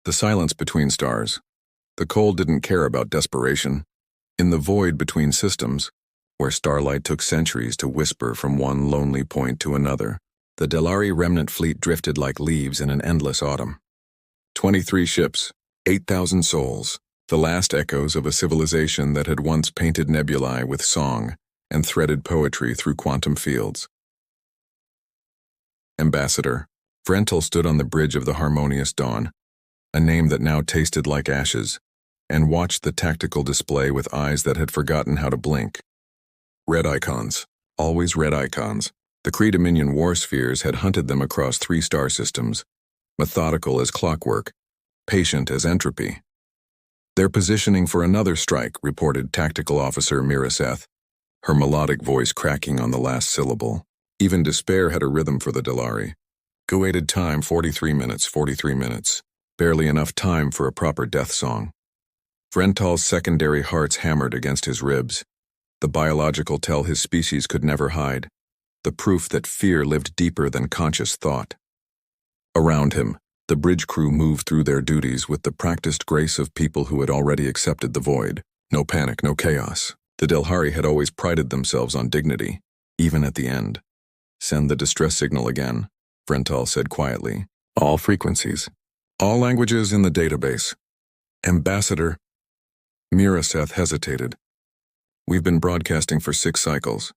The silence between stars. The cold didn't care about desperation. In the void between systems, where starlight took centuries to whisper from one lonely point to another, the Delari remnant fleet drifted like leaves in an endless autumn. 23 ships, 8,000 souls, the last echoes of a civilization that had once painted nebulae with song and threaded poetry through quantum fields. Ambassador. Vrental stood on the bridge of the Harmonious Dawn, a name that now tasted like ashes, and watched the tactical display with eyes that had forgotten how to blink. Red icons. Always red icons. The Kree Dominion war spheres had hunted them across 3 star systems, methodical as clockwork, patient as entropy. They're positioning for another strike, reported Tactical Officer Miraseth, her melodic voice cracking on the last syllable. Even despair had a rhythm for the Delari. Go-ated time 43 minutes. Barely enough time for a proper death song. Vrental's secondary hearts hammered against his ribs. The biological tell his species could never hide. The proof that fear lived deeper than conscious thought. Around him, the bridge crew moved through their duties with the practiced grace of people who had already accepted the void. No panic, no chaos. The Delhari had always prided themselves on dignity, even at the end. Send the distress signal again, Vrental said quietly. All frequencies. All languages in the database. Ambassador. Miraseth hesitated. We've been broadcasting for 6 cycles.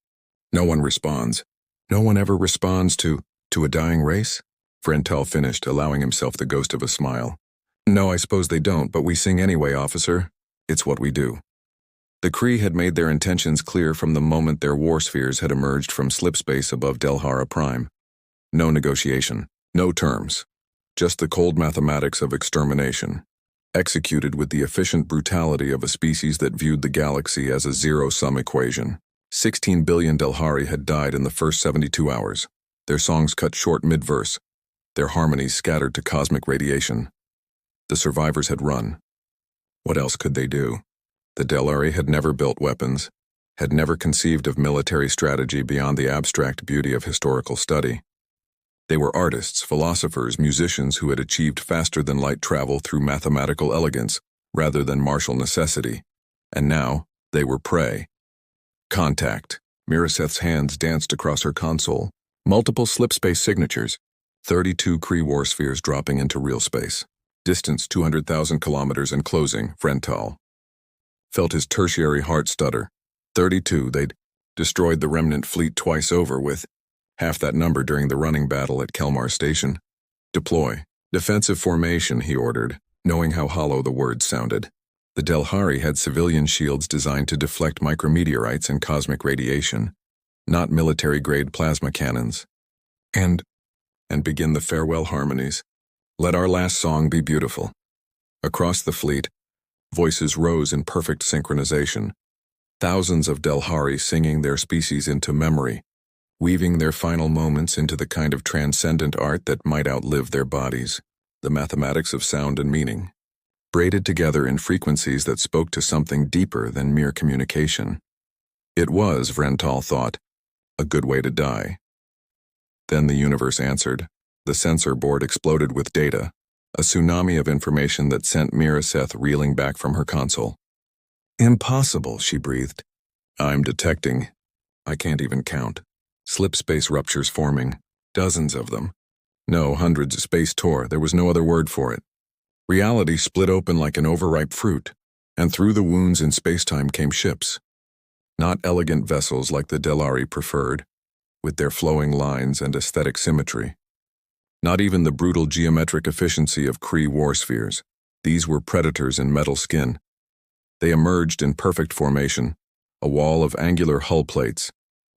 No one responds. No one ever responds to a dying race? Vrental finished, allowing himself the ghost of a smile. No, I suppose they don't, but we sing anyway, officer. It's what we do. The Kree had made their intentions clear from the moment their war spheres had emerged from slipspace above Delhara Prime. No negotiation, no terms. Just the cold mathematics of extermination, executed with the efficient brutality of a species that viewed the galaxy as a zero-sum equation. 16 billion Delhari had died in the first 72 hours, their songs cut short mid-verse, their harmonies scattered to cosmic radiation. The survivors had run. What else could they do? The Delhari had never built weapons, had never conceived of military strategy beyond the abstract beauty of historical study. They were artists, philosophers, musicians who had achieved faster-than-light travel through mathematical elegance rather than martial necessity, and now they were prey. Contact. Miraseth's hands danced across her console. Multiple slipspace signatures. 32 Kree war spheres dropping into real space. Distance 200,000 kilometers and closing, Vrental felt his tertiary heart stutter. 32, they'd destroyed the remnant fleet twice over with half that number during the running battle at Kelmar Station. Deploy. Defensive formation, he ordered, knowing how hollow the words sounded. The Delhari had civilian shields designed to deflect micrometeorites and cosmic radiation, not military-grade plasma cannons. And begin the farewell harmonies. Let our last song be beautiful. Across the fleet, voices rose in perfect synchronization. Thousands of Delhari singing their species into memory, weaving their final moments into the kind of transcendent art that might outlive their bodies, the mathematics of sound and meaning, braided together in frequencies that spoke to something deeper than mere communication. It was, Vrental thought, a good way to die. Then the universe answered. The sensor board exploded with data, a tsunami of information that sent Miraseth reeling back from her console. Impossible, she breathed. I'm detecting. I can't even count. Slipspace ruptures forming. Dozens of them. No, hundreds. Space tore. There was no other word for it. Reality split open like an overripe fruit, and through the wounds in spacetime came ships. Not elegant vessels like the Delari preferred, with their flowing lines and aesthetic symmetry. Not even the brutal geometric efficiency of Kree war spheres. These were predators in metal skin. They emerged in perfect formation, a wall of angular hull plates,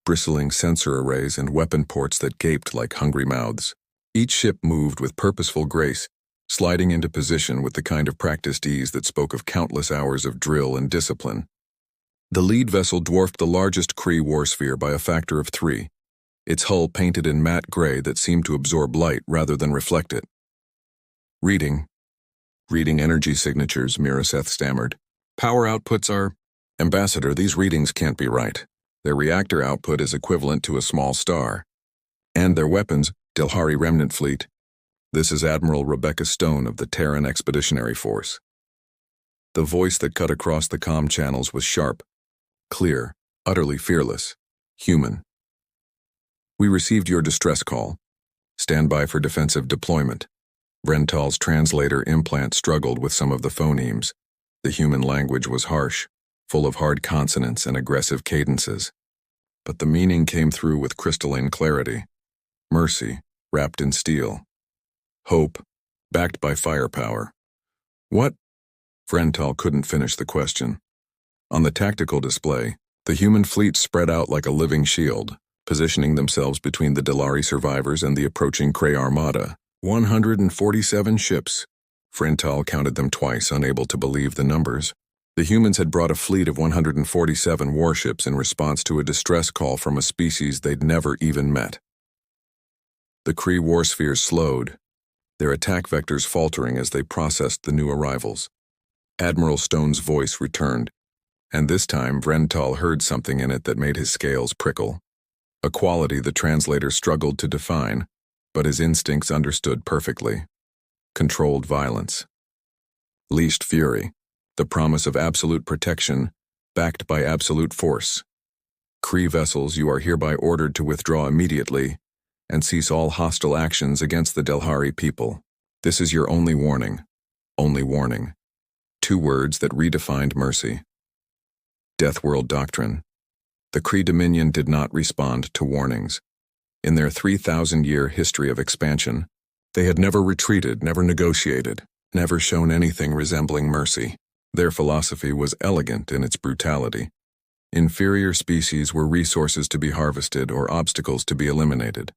bristling sensor arrays and weapon ports that gaped like hungry mouths. Each ship moved with purposeful grace, sliding into position with the kind of practiced ease that spoke of countless hours of drill and discipline. The lead vessel dwarfed the largest Kree war sphere by a factor of 3. Its hull painted in matte gray that seemed to absorb light rather than reflect it. Reading energy signatures, Miraseth stammered. Power outputs are... Ambassador, these readings can't be right. Their reactor output is equivalent to a small star. And their weapons, Delhari remnant fleet. This is Admiral Rebecca Stone of the Terran Expeditionary Force." The voice that cut across the comm channels was sharp, clear, utterly fearless, human. "We received your distress call. Stand by for defensive deployment." Vrental's translator implant struggled with some of the phonemes. The human language was harsh, full of hard consonants and aggressive cadences. But the meaning came through with crystalline clarity. Mercy, wrapped in steel. Hope, backed by firepower. "What?" Vrental couldn't finish the question. On the tactical display, the human fleet spread out like a living shield, positioning themselves between the Delari survivors and the approaching Kree armada. 147 ships. Vrental counted them twice, unable to believe the numbers. The humans had brought a fleet of 147 warships in response to a distress call from a species they'd never even met. The Kree warspheres slowed, their attack vectors faltering as they processed the new arrivals. Admiral Stone's voice returned, and this time Vrental heard something in it that made his scales prickle. A quality the translator struggled to define, but his instincts understood perfectly. Controlled violence. Leashed fury, the promise of absolute protection, backed by absolute force. Kree vessels, you are hereby ordered to withdraw immediately and cease all hostile actions against the Delhari people. This is your only warning. Only warning. 2 words that redefined mercy. Deathworld Doctrine. The Kree Dominion did not respond to warnings. In their 3,000-year history of expansion, they had never retreated, never negotiated, never shown anything resembling mercy. Their philosophy was elegant in its brutality. Inferior species were resources to be harvested or obstacles to be eliminated.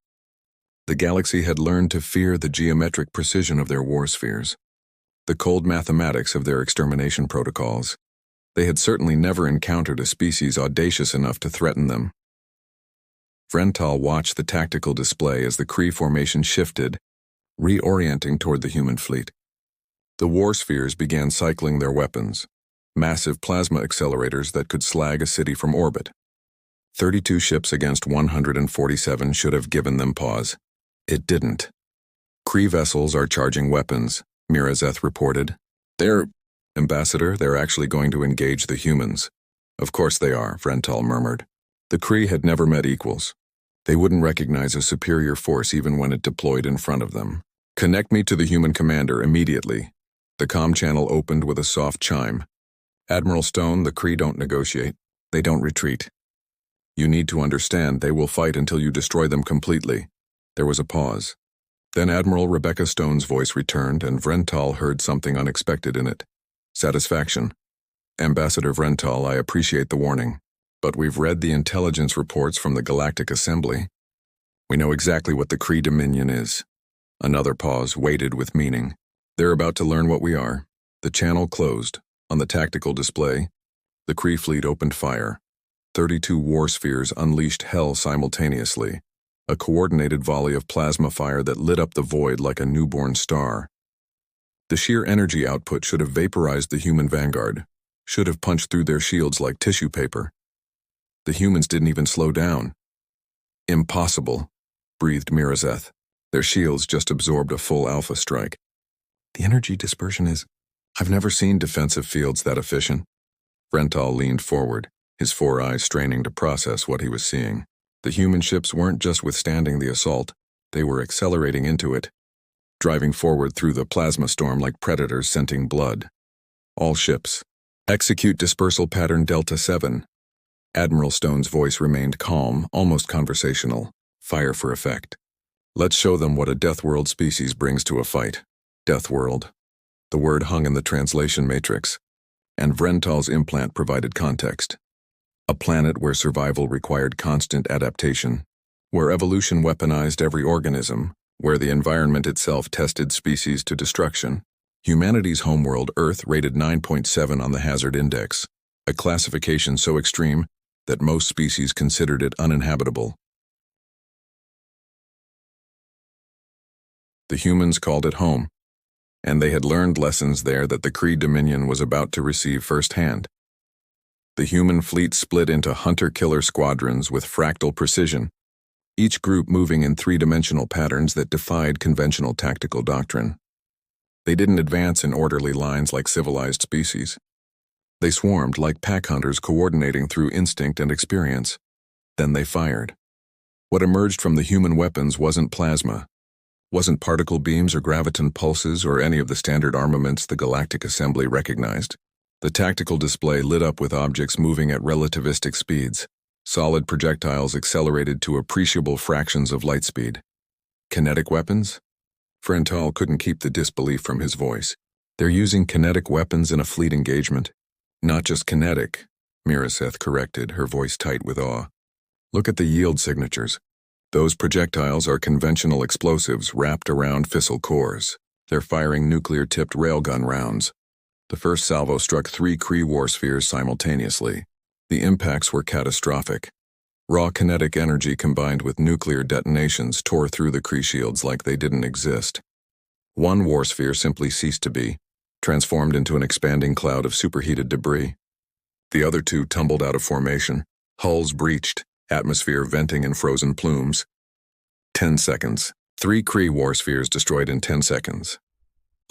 The galaxy had learned to fear the geometric precision of their war spheres, the cold mathematics of their extermination protocols. They had certainly never encountered a species audacious enough to threaten them. Vrental watched the tactical display as the Kree formation shifted, reorienting toward the human fleet. The war spheres began cycling their weapons, massive plasma accelerators that could slag a city from orbit. 32 ships against 147 should have given them pause. It didn't. "Kree vessels are charging weapons," Mirazeth reported. Ambassador, they're actually going to engage the humans." "Of course they are," Vrental murmured. The Kree had never met equals. They wouldn't recognize a superior force even when it deployed in front of them. "Connect me to the human commander immediately." The comm channel opened with a soft chime. "Admiral Stone, the Kree don't negotiate. They don't retreat. You need to understand they will fight until you destroy them completely." There was a pause. Then Admiral Rebecca Stone's voice returned, and Vrental heard something unexpected in it. Satisfaction. "Ambassador Vrental, I appreciate the warning, but we've read the intelligence reports from the Galactic Assembly. We know exactly what the Kree Dominion is." Another pause, weighted with meaning. "They're about to learn what we are." The channel closed. On the tactical display, the Kree fleet opened fire. 32 war spheres unleashed hell simultaneously, a coordinated volley of plasma fire that lit up the void like a newborn star. The sheer energy output should have vaporized the human vanguard, should have punched through their shields like tissue paper. The humans didn't even slow down. "Impossible," breathed Mirazeth. Their shields just absorbed a full alpha strike. "The energy dispersion is... I've never seen defensive fields that efficient." Vrental leaned forward, his 4 eyes straining to process what he was seeing. The human ships weren't just withstanding the assault, they were accelerating into it, driving forward through the plasma storm like predators scenting blood. "All ships, execute dispersal pattern Delta 7. Admiral Stone's voice remained calm, almost conversational. "Fire for effect. Let's show them what a Deathworld species brings to a fight." Deathworld. The word hung in the translation matrix, and Vrental's implant provided context. A planet where survival required constant adaptation, where evolution weaponized every organism, where the environment itself tested species to destruction. Humanity's homeworld, Earth, rated 9.7 on the hazard index, a classification so extreme that most species considered it uninhabitable. The humans called it home, and they had learned lessons there that the Kree Dominion was about to receive firsthand. The human fleet split into hunter-killer squadrons with fractal precision, each group moving in three-dimensional patterns that defied conventional tactical doctrine. They didn't advance in orderly lines like civilized species. They swarmed like pack hunters coordinating through instinct and experience. Then they fired. What emerged from the human weapons wasn't plasma, wasn't particle beams or graviton pulses or any of the standard armaments the Galactic Assembly recognized. The tactical display lit up with objects moving at relativistic speeds, solid projectiles accelerated to appreciable fractions of light speed. Kinetic weapons? Frental couldn't keep the disbelief from his voice. They're using kinetic weapons in a fleet engagement. Not just kinetic, Miraseth corrected, her voice tight with awe. Look at the yield signatures. Those projectiles are conventional explosives wrapped around fissile cores. They're firing nuclear-tipped railgun rounds. The first salvo struck 3 Kree war spheres simultaneously. The impacts were catastrophic. Raw kinetic energy combined with nuclear detonations tore through the Kree shields like they didn't exist. One war sphere simply ceased to be, transformed into an expanding cloud of superheated debris. The other 2 tumbled out of formation, hulls breached, atmosphere venting in frozen plumes. 10 seconds. 3 Kree war spheres destroyed in 10 seconds.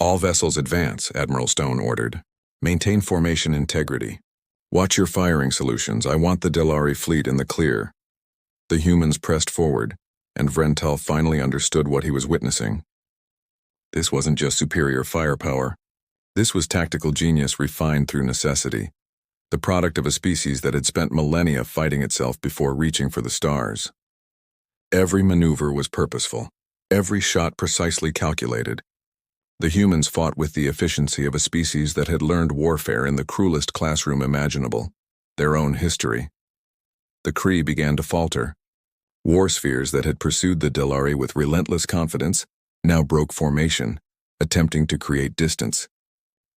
All vessels advance, Admiral Stone ordered. Maintain formation integrity. Watch your firing solutions. I want the Delari fleet in the clear. The humans pressed forward, and Vrental finally understood what he was witnessing. This wasn't just superior firepower. This was tactical genius refined through necessity, the product of a species that had spent millennia fighting itself before reaching for the stars. Every maneuver was purposeful, every shot precisely calculated. The humans fought with the efficiency of a species that had learned warfare in the cruelest classroom imaginable, their own history. The Kree began to falter. War spheres that had pursued the Delari with relentless confidence now broke formation, attempting to create distance.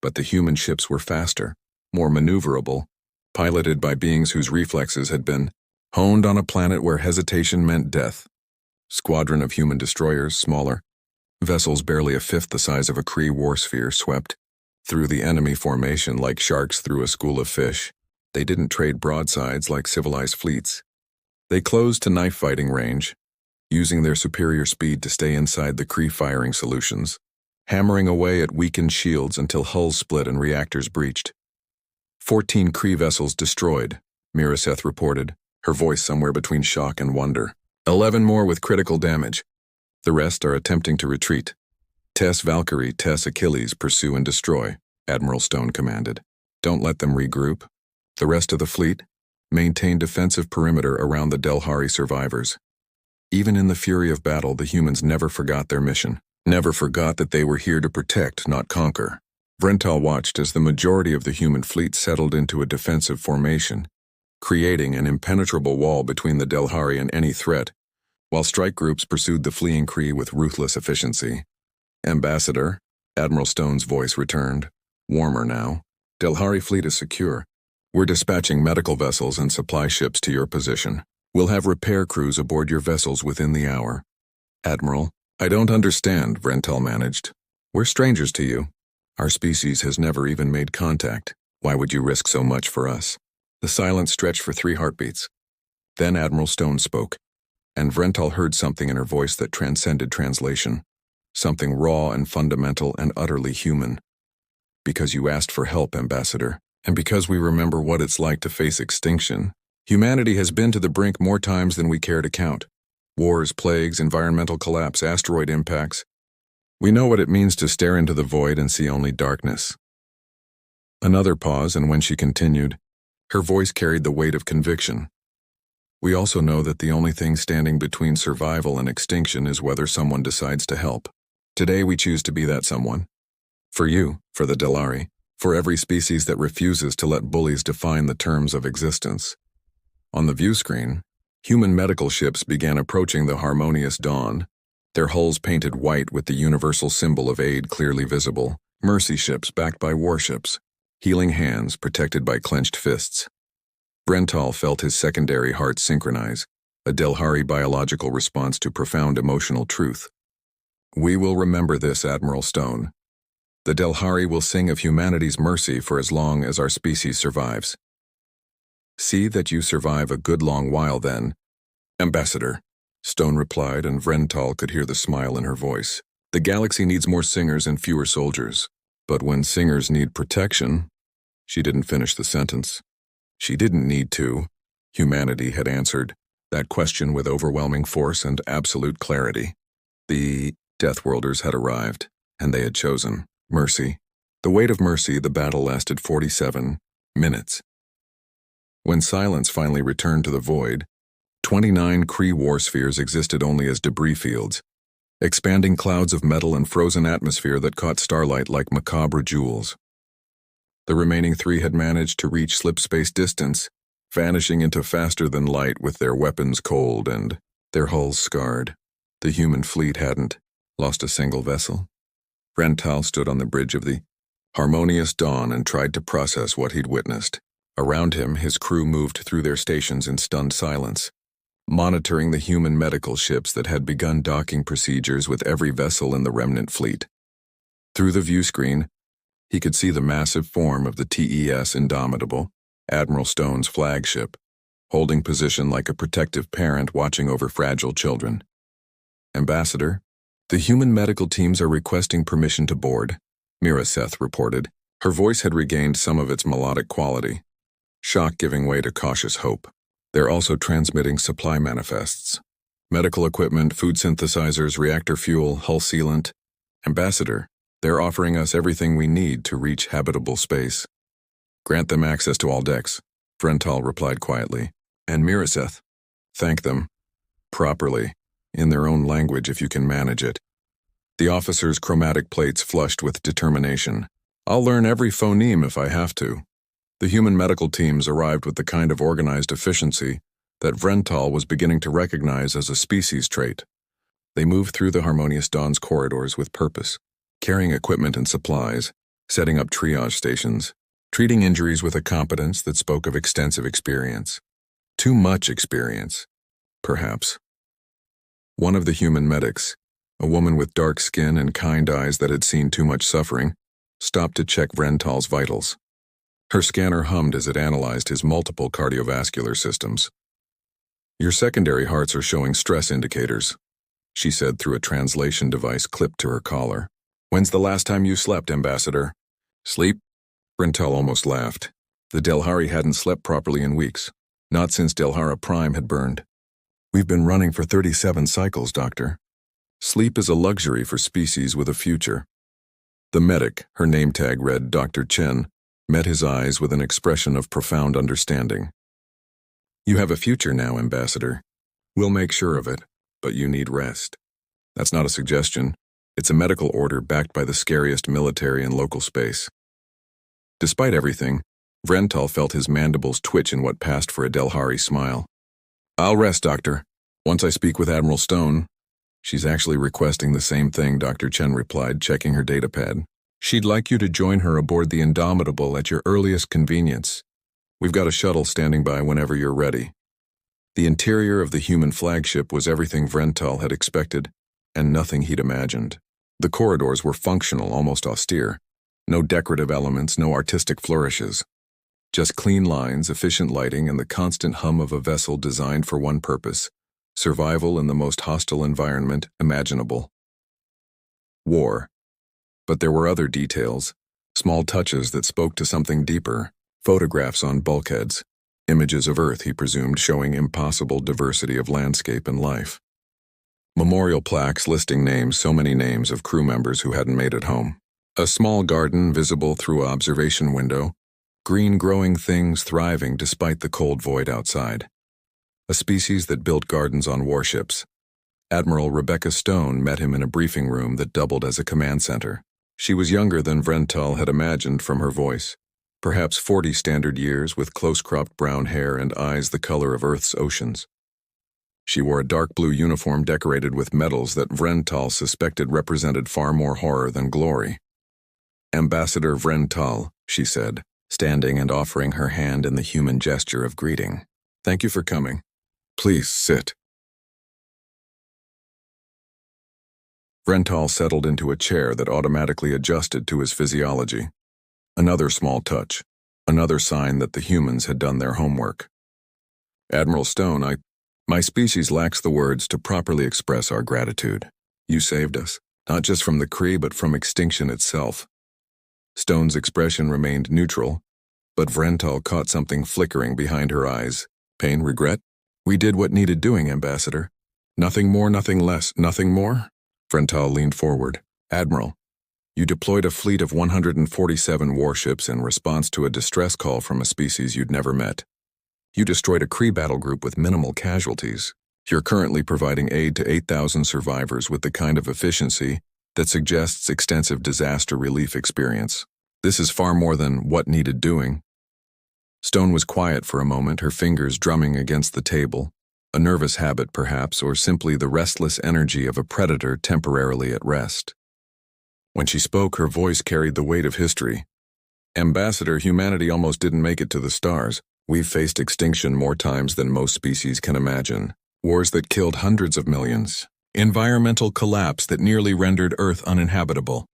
But the human ships were faster, more maneuverable, piloted by beings whose reflexes had been honed on a planet where hesitation meant death. Squadron of human destroyers, smaller, vessels barely a fifth the size of a Kree war sphere, swept through the enemy formation like sharks through a school of fish. They didn't trade broadsides like civilized fleets. They closed to knife-fighting range, using their superior speed to stay inside the Kree firing solutions, hammering away at weakened shields until hulls split and reactors breached. 14 Kree vessels destroyed, Miraseth reported, her voice somewhere between shock and wonder. 11 more with critical damage. The rest are attempting to retreat. Tess Valkyrie, Tess Achilles, pursue and destroy, Admiral Stone commanded. Don't let them regroup. The rest of the fleet, maintain defensive perimeter around the Delhari survivors. Even in the fury of battle, the humans never forgot their mission, never forgot that they were here to protect, not conquer. Vrental watched as the majority of the human fleet settled into a defensive formation, creating an impenetrable wall between the Delhari and any threat, while strike groups pursued the fleeing Kree with ruthless efficiency. Ambassador, Admiral Stone's voice returned, warmer now. Delhari fleet is secure. We're dispatching medical vessels and supply ships to your position. We'll have repair crews aboard your vessels within the hour. Admiral, I don't understand, Vrental managed. We're strangers to you. Our species has never even made contact. Why would you risk so much for us? The silence stretched for 3 heartbeats. Then Admiral Stone spoke, and Vrental heard something in her voice that transcended translation. Something raw and fundamental and utterly human. Because you asked for help, Ambassador, and because we remember what it's like to face extinction, humanity has been to the brink more times than we care to count. Wars, plagues, environmental collapse, asteroid impacts. We know what it means to stare into the void and see only darkness. Another pause, and when she continued, her voice carried the weight of conviction. We also know that the only thing standing between survival and extinction is whether someone decides to help. Today we choose to be that someone. For you, for the Delari, for every species that refuses to let bullies define the terms of existence. On the view screen, human medical ships began approaching the harmonious dawn, their hulls painted white with the universal symbol of aid clearly visible, mercy ships backed by warships, healing hands protected by clenched fists. Vrental felt his secondary heart synchronize, a Delhari biological response to profound emotional truth. We will remember this, Admiral Stone. The Delhari will sing of humanity's mercy for as long as our species survives. See that you survive a good long while then, Ambassador. Stone replied, and Vrental could hear the smile in her voice. The galaxy needs more singers and fewer soldiers. But when singers need protection... She didn't finish the sentence. She didn't need to. Humanity had answered that question with overwhelming force and absolute clarity. The Deathworlders had arrived, and they had chosen mercy. The weight of mercy, the battle lasted 47 minutes. When silence finally returned to the void, 29 Kree war spheres existed only as debris fields, expanding clouds of metal and frozen atmosphere that caught starlight like macabre jewels. The remaining 3 had managed to reach slip-space distance, vanishing into faster-than-light with their weapons cold and their hulls scarred. The human fleet hadn't lost a single vessel. Vrental stood on the bridge of the Harmonious Dawn and tried to process what he'd witnessed. Around him, his crew moved through their stations in stunned silence, monitoring the human medical ships that had begun docking procedures with every vessel in the remnant fleet. Through the viewscreen, he could see the massive form of the TES Indomitable, Admiral Stone's flagship, holding position like a protective parent watching over fragile children. Ambassador, the human medical teams are requesting permission to board, Miraseth reported. Her voice had regained some of its melodic quality, shock giving way to cautious hope. They're also transmitting supply manifests. Medical equipment, food synthesizers, reactor fuel, hull sealant. Ambassador, they're offering us everything we need to reach habitable space. Grant them access to all decks, Vrental replied quietly. And Miraseth, thank them. Properly, in their own language if you can manage it. The officer's chromatic plates flushed with determination. I'll learn every phoneme if I have to. The human medical teams arrived with the kind of organized efficiency that Vrental was beginning to recognize as a species trait. They moved through the Harmonious Dawn's corridors with purpose, carrying equipment and supplies, setting up triage stations, treating injuries with a competence that spoke of extensive experience. Too much experience, perhaps. One of the human medics, a woman with dark skin and kind eyes that had seen too much suffering, stopped to check Vrental's vitals. Her scanner hummed as it analyzed his multiple cardiovascular systems. Your secondary hearts are showing stress indicators, she said through a translation device clipped to her collar. When's the last time you slept, Ambassador? Sleep? Vrental almost laughed. The Delhari hadn't slept properly in weeks, not since Delhara Prime had burned. We've been running for 37 cycles, Doctor. Sleep is a luxury for species with a future. The medic, her name tag read Dr. Chen, met his eyes with an expression of profound understanding. You have a future now, Ambassador. We'll make sure of it, but you need rest. That's not a suggestion. It's a medical order backed by the scariest military in local space. Despite everything, Vrental felt his mandibles twitch in what passed for a Delhari smile. I'll rest, Doctor. Once I speak with Admiral Stone. She's actually requesting the same thing, Dr. Chen replied, checking her datapad. She'd like you to join her aboard the Indomitable at your earliest convenience. We've got a shuttle standing by whenever you're ready. The interior of the human flagship was everything Vrental had expected, and nothing he'd imagined. The corridors were functional, almost austere. No decorative elements, no artistic flourishes. Just clean lines, efficient lighting, and the constant hum of a vessel designed for one purpose: survival in the most hostile environment imaginable. War. But there were other details, small touches that spoke to something deeper. Photographs on bulkheads, images of Earth he presumed showing impossible diversity of landscape and life. Memorial plaques listing names, so many names of crew members who hadn't made it home. A small garden visible through an observation window, green growing things thriving despite the cold void outside. A species that built gardens on warships. Admiral Rebecca Stone met him in a briefing room that doubled as a command center. She was younger than Vrental had imagined from her voice, perhaps 40 standard years with close-cropped brown hair and eyes the color of Earth's oceans. She wore a dark blue uniform decorated with medals that Vrental suspected represented far more horror than glory. Ambassador Vrental, she said, standing and offering her hand in the human gesture of greeting. Thank you for coming. Please sit. Vrental settled into a chair that automatically adjusted to his physiology. Another small touch, another sign that the humans had done their homework. Admiral Stone, My species lacks the words to properly express our gratitude. You saved us, not just from the Kree but from extinction itself. Stone's expression remained neutral, but Vrental caught something flickering behind her eyes. Pain, regret? We did what needed doing, Ambassador. Nothing more, nothing less, nothing more? Vrental leaned forward. Admiral, you deployed a fleet of 147 warships in response to a distress call from a species you'd never met. You destroyed a Kree battle group with minimal casualties. You're currently providing aid to 8,000 survivors with the kind of efficiency that suggests extensive disaster relief experience. This is far more than what needed doing. Stone was quiet for a moment, her fingers drumming against the table, a nervous habit perhaps, or simply the restless energy of a predator temporarily at rest. When she spoke, her voice carried the weight of history. Ambassador, humanity almost didn't make it to the stars. We've faced extinction more times than most species can imagine. Wars that killed hundreds of millions. Environmental collapse that nearly rendered Earth uninhabitable.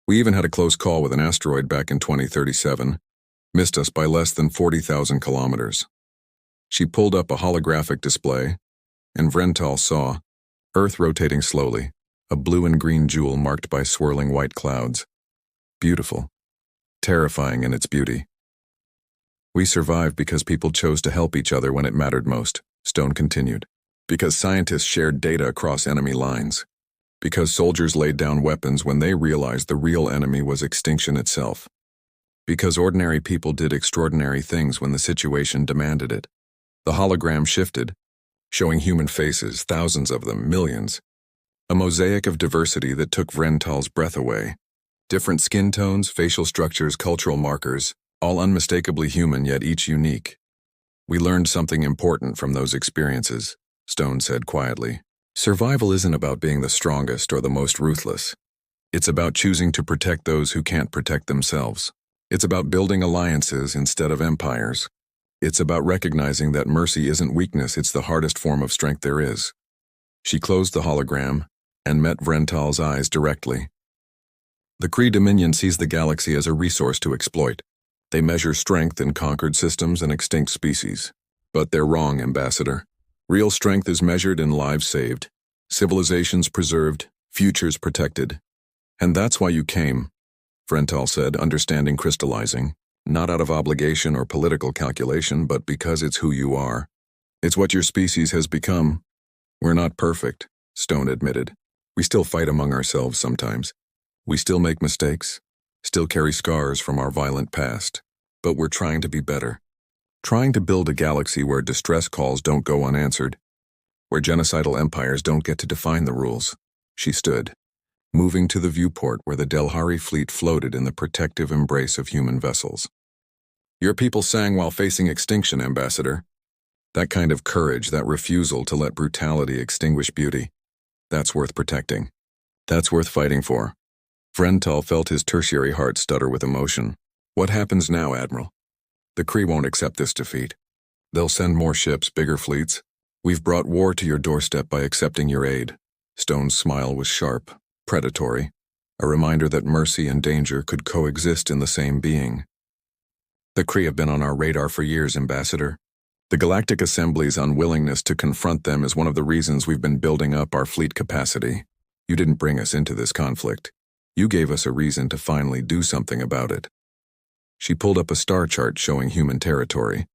We even had a close call with an asteroid back in 2037. Missed us by less than 40,000 kilometers. She pulled up a holographic display, and Vrental saw Earth rotating slowly, a blue and green jewel marked by swirling white clouds. Beautiful. Terrifying in its beauty. We survived because people chose to help each other when it mattered most, Stone continued. Because scientists shared data across enemy lines. Because soldiers laid down weapons when they realized the real enemy was extinction itself. Because ordinary people did extraordinary things when the situation demanded it. The hologram shifted, showing human faces, thousands of them, millions. A mosaic of diversity that took Vrental's breath away. Different skin tones, facial structures, cultural markers, all unmistakably human yet each unique. We learned something important from those experiences, Stone said quietly. Survival isn't about being the strongest or the most ruthless. It's about choosing to protect those who can't protect themselves. It's about building alliances instead of empires. It's about recognizing that mercy isn't weakness, it's the hardest form of strength there is. She closed the hologram and met Vrental's eyes directly. The Kree Dominion sees the galaxy as a resource to exploit. They measure strength in conquered systems and extinct species. But they're wrong, Ambassador. Real strength is measured in lives saved, civilizations preserved, futures protected. And that's why you came, Vrental said, understanding crystallizing, not out of obligation or political calculation, but because it's who you are. It's what your species has become. We're not perfect, Stone admitted. We still fight among ourselves sometimes. We still make mistakes, still carry scars from our violent past. But we're trying to be better. Trying to build a galaxy where distress calls don't go unanswered, where genocidal empires don't get to define the rules. She stood, moving to the viewport where the Delhari fleet floated in the protective embrace of human vessels. Your people sang while facing extinction, Ambassador. That kind of courage, that refusal to let brutality extinguish beauty, that's worth protecting. That's worth fighting for. Vrental felt his tertiary heart stutter with emotion. What happens now, Admiral? The Kree won't accept this defeat. They'll send more ships, bigger fleets. We've brought war to your doorstep by accepting your aid. Stone's smile was sharp, predatory, a reminder that mercy and danger could coexist in the same being. The Kree have been on our radar for years, Ambassador. The Galactic Assembly's unwillingness to confront them is one of the reasons we've been building up our fleet capacity. You didn't bring us into this conflict. You gave us a reason to finally do something about it. She pulled up a star chart showing human territory,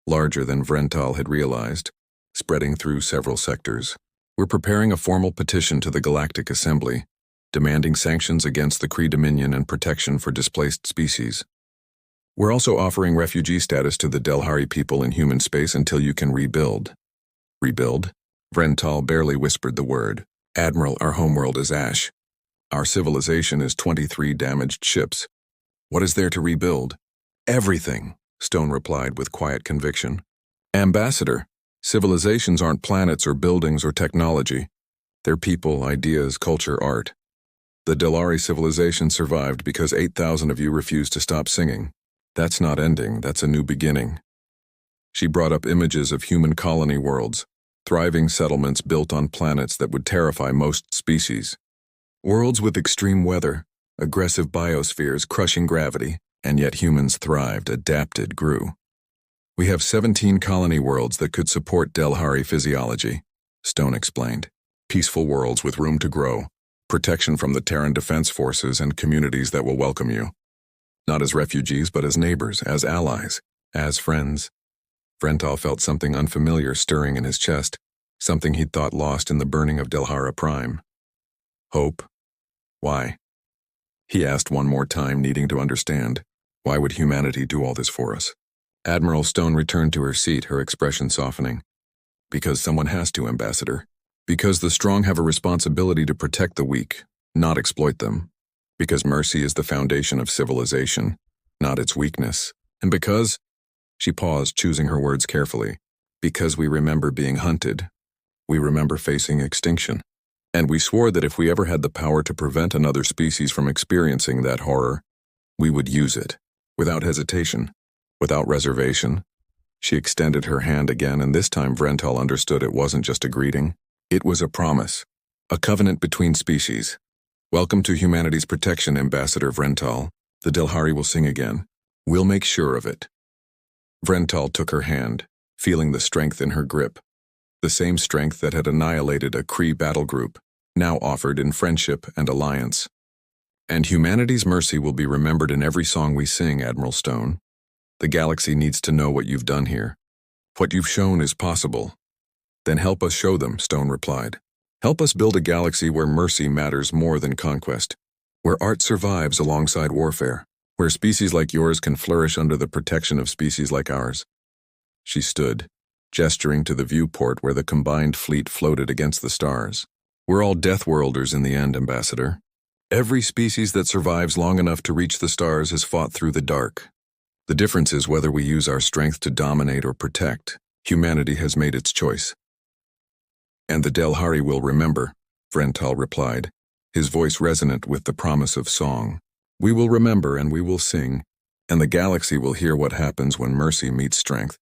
larger than Vrental had realized, spreading through several sectors. We're preparing a formal petition to the Galactic Assembly, demanding sanctions against the Kree Dominion and protection for displaced species. We're also offering refugee status to the Delhari people in human space until you can rebuild. Rebuild? Vrental barely whispered the word. Admiral, our homeworld is ash. Our civilization is 23 damaged ships. What is there to rebuild? Everything, Stone replied with quiet conviction. Ambassador, civilizations aren't planets or buildings or technology. They're people, ideas, culture, art. The Delhari civilization survived because 8,000 of you refused to stop singing. That's not ending, that's a new beginning. She brought up images of human colony worlds, thriving settlements built on planets that would terrify most species. Worlds with extreme weather, aggressive biospheres crushing gravity, and yet humans thrived, adapted, grew. We have 17 colony worlds that could support Delhari physiology, Stone explained. Peaceful worlds with room to grow, protection from the Terran Defense Forces and communities that will welcome you. Not as refugees, but as neighbors, as allies, as friends. Vrental felt something unfamiliar stirring in his chest, something he'd thought lost in the burning of Delhara Prime. Hope? Why? He asked one more time, needing to understand. Why would humanity do all this for us? Admiral Stone returned to her seat, her expression softening. Because someone has to, Ambassador. Because the strong have a responsibility to protect the weak, not exploit them. Because mercy is the foundation of civilization, not its weakness. And because, she paused, choosing her words carefully, because we remember being hunted. We remember facing extinction. And we swore that if we ever had the power to prevent another species from experiencing that horror, we would use it, without hesitation, without reservation. She extended her hand again, and this time Vrental understood it wasn't just a greeting. It was a promise, a covenant between species. Welcome to humanity's protection, Ambassador Vrental. The Delhari will sing again. We'll make sure of it. Vrental took her hand, feeling the strength in her grip. The same strength that had annihilated a Kree battle group, now offered in friendship and alliance. And humanity's mercy will be remembered in every song we sing, Admiral Stone. The galaxy needs to know what you've done here. What you've shown is possible. Then help us show them, Stone replied. Help us build a galaxy where mercy matters more than conquest, where art survives alongside warfare, where species like yours can flourish under the protection of species like ours. She stood, gesturing to the viewport where the combined fleet floated against the stars. We're all Deathworlders in the end, Ambassador. Every species that survives long enough to reach the stars has fought through the dark. The difference is whether we use our strength to dominate or protect. Humanity has made its choice. And the Delhari will remember, Vrental replied, his voice resonant with the promise of song. We will remember and we will sing, and the galaxy will hear what happens when mercy meets strength,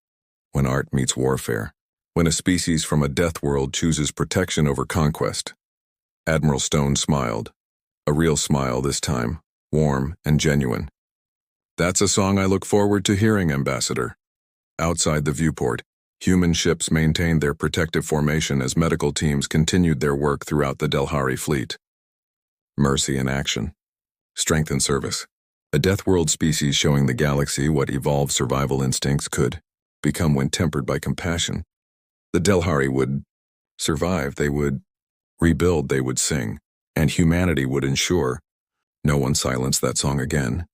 when art meets warfare, when a species from a death world chooses protection over conquest. Admiral Stone smiled, a real smile this time, warm and genuine. That's a song I look forward to hearing, Ambassador. Outside the viewport, human ships maintained their protective formation as medical teams continued their work throughout the Delhari fleet. Mercy in action. Strength in service. A death-world species showing the galaxy what evolved survival instincts could become when tempered by compassion. The Delhari would survive, they would rebuild, they would sing, and humanity would ensure no one silenced that song again.